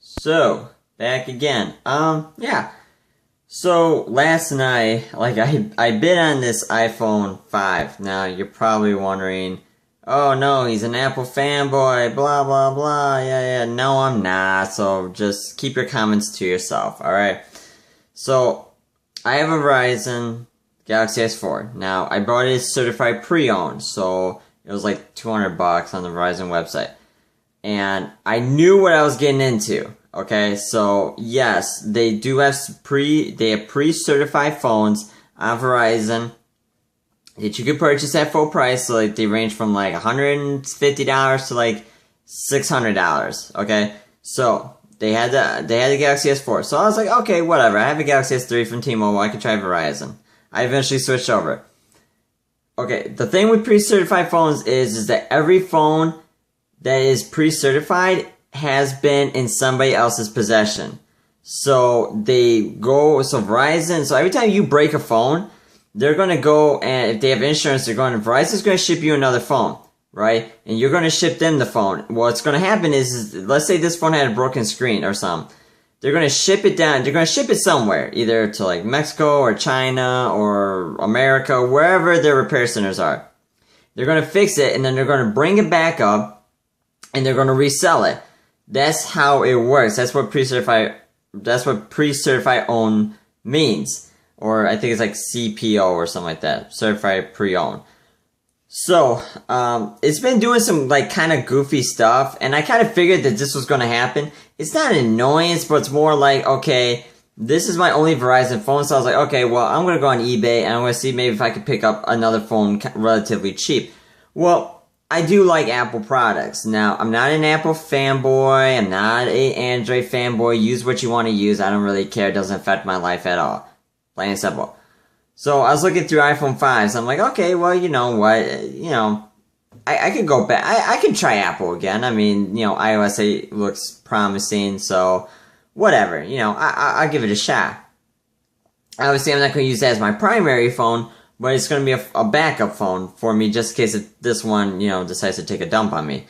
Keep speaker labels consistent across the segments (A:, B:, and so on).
A: So, back again. Yeah. So, last night, I bid on this iPhone 5. Now, you're probably wondering, oh no, he's an Apple fanboy, blah, blah, blah, yeah. No, I'm not, so just keep your comments to yourself, alright? So, I have a Verizon Galaxy S4. Now, I bought it certified pre-owned, so it was like $200 on the Verizon website. And I knew what I was getting into. Okay, so yes, they do have pre-certified phones on Verizon that you could purchase at full price. So like they range from like $150 to like $600. Okay, so they had the Galaxy S4. So I was like, okay, whatever. I have a Galaxy S3 from T-Mobile. I could try Verizon. I eventually switched over. Okay, the thing with pre-certified phones is that every phone that is pre-certified has been in somebody else's possession. So Verizon, so every time you break a phone, they're gonna go, and if they have insurance, Verizon's gonna ship you another phone, right? And you're gonna ship them the phone. What's gonna happen is let's say this phone had a broken screen or something. They're gonna ship it down, they're gonna ship it somewhere, either to like Mexico or China or America, wherever their repair centers are. They're gonna fix it, and then they're gonna bring it back up, and they're gonna resell it. That's how it works. That's what pre-certified owned means. Or I think it's like CPO or something like that. Certified pre-owned. So, it's been doing some like kind of goofy stuff, and I kind of figured that this was going to happen. It's not an annoyance, but it's more like, okay, this is my only Verizon phone, so I was like, okay, well, I'm going to go on eBay, and I'm going to see maybe if I can pick up another phone relatively cheap. Well, I do like Apple products. Now, I'm not an Apple fanboy. I'm not an Android fanboy. Use what you want to use. I don't really care. It doesn't affect my life at all. Plain and simple. So, I was looking through iPhone 5s. I'm like, okay, well, you know what? I could go back. I could try Apple again. I mean, iOS 8 looks promising. So, whatever. I'll give it a shot. Obviously, I'm not going to use that as my primary phone. But it's going to be a backup phone for me just in case this one, decides to take a dump on me.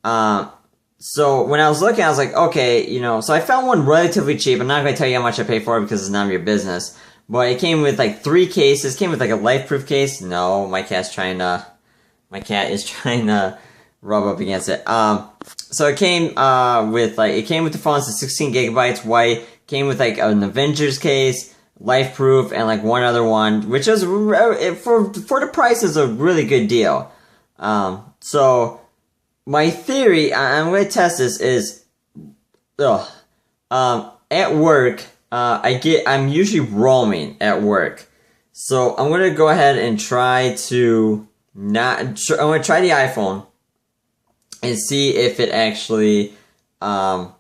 A: So when I was looking, I was like, okay, so I found one relatively cheap. I'm not going to tell you how much I paid for it because it's none of your business. But it came with like 3 cases. It came with like a life-proof case. No, my cat is trying to rub up against it. So it came with the phone. It's 16 gigabytes white. Came with like an Avengers case, life proof, and like one other one, which is for the price is a really good deal. So my theory, I'm going to test this, is at work, I'm usually roaming at work, so I'm going to go ahead and try to I'm going to try the iPhone and see if it actually roams.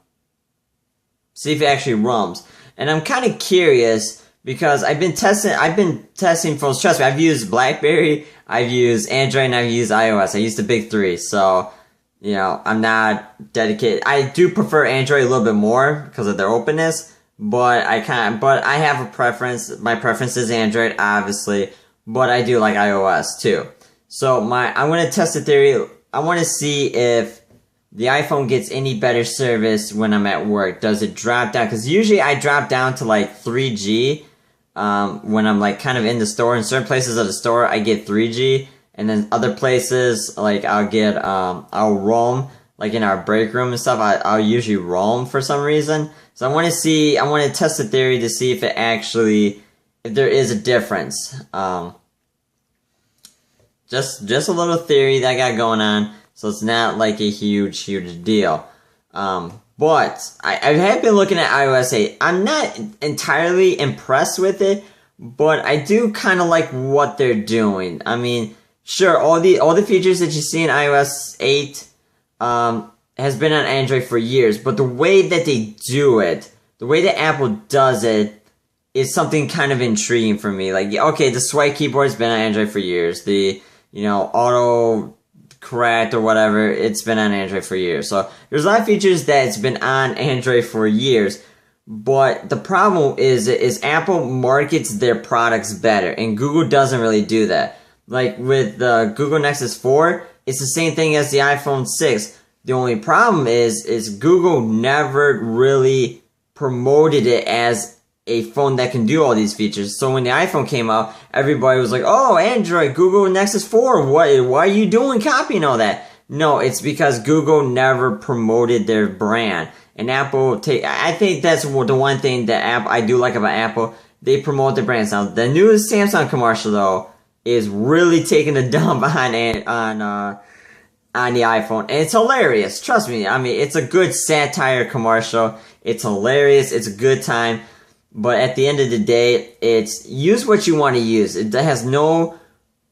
A: And I'm kind of curious, because I've been testing phones. Trust me, I've used BlackBerry, I've used Android, and I've used iOS. I used the big 3, so, I'm not dedicated. I do prefer Android a little bit more because of their openness, but I have a preference. My preference is Android, obviously, but I do like iOS too. So I'm going to test the theory. I want to see if the iPhone gets any better service when I'm at work. Does it drop down? Because usually I drop down to like 3G. When I'm like kind of in the store. In certain places of the store, I get 3G, and then other places, like I'll roam, like in our break room and stuff, I'll usually roam for some reason. So I want to test the theory to see if if there is a difference. Just a little theory that I got going on, so it's not like a huge deal. But I have been looking at iOS 8. I'm not entirely impressed with it, but I do kind of like what they're doing. I mean, sure, all the features that you see in iOS 8 has been on Android for years, but the way that they do it, the way that Apple does it, is something kind of intriguing for me. Like, okay, the swipe keyboard's been on Android for years. The auto correct or whatever, it's been on Android for years. So there's a lot of features that's been on Android for years, but the problem is Apple markets their products better, and Google doesn't really do that. Like with the Google Nexus 4, it's the same thing as the iPhone 6. The only problem is Google never really promoted it as a phone that can do all these features. So when the iPhone came out, everybody was like, "Oh, Android, Google Nexus 4, why are you doing copying all that?" No, it's because Google never promoted their brand. And Apple, I think that's the one thing that I do like about Apple. They promote their brands. Now, the new Samsung commercial, though, is really taking a dump on the iPhone. And it's hilarious. Trust me. I mean, it's a good satire commercial. It's hilarious. It's a good time. But at the end of the day, it's use what you want to use. It has no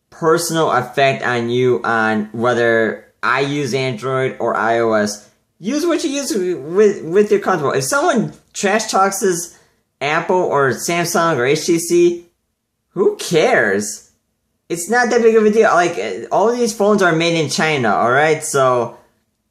A: personal effect on you on whether I use Android or iOS. Use what you use with your comfortable. If someone trash talks his Apple or Samsung or HTC, who cares? It's not that big of a deal. Like, all these phones are made in China, alright? So,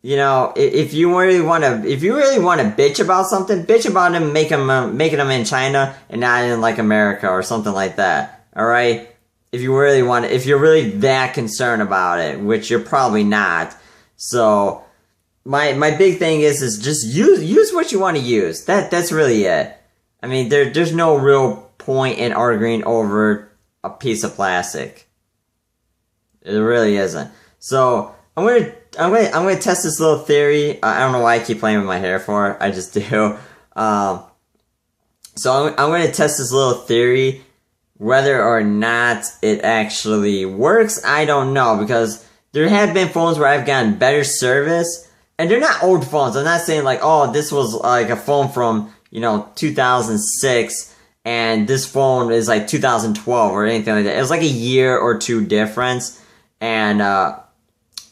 A: you know, if you really want to bitch about something, bitch about them making them in China and not in, like, America or something like that, alright? If you're really that concerned about it, which you're probably not. So, my big thing is just use what you want to use. That's really it. I mean, there's no real point in arguing over a piece of plastic. It really isn't. So I'm gonna test this little theory. I don't know why I keep playing with my hair for. I just do. So I'm gonna test this little theory. Whether or not it actually works, I don't know, because there have been phones where I've gotten better service, and they're not old phones. I'm not saying like, oh, this was like a phone from, 2006, and this phone is like 2012 or anything like that. It was like a year or two difference, and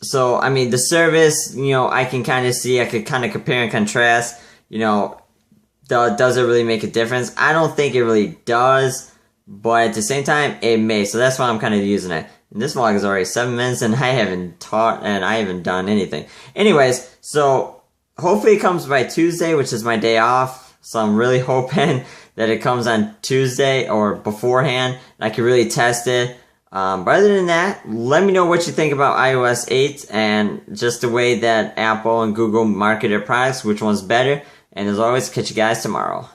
A: so I mean the service, I can kind of see, I could kind of compare and contrast. Does it really make a difference? I don't think it really does. But at the same time, it may. So that's why I'm kind of using it. And this vlog is already 7 minutes and I haven't taught and I haven't done anything. Anyways, so hopefully it comes by Tuesday, which is my day off. So I'm really hoping that it comes on Tuesday or beforehand and I can really test it. But other than that, let me know what you think about iOS 8 and just the way that Apple and Google market their products, which one's better. And as always, catch you guys tomorrow.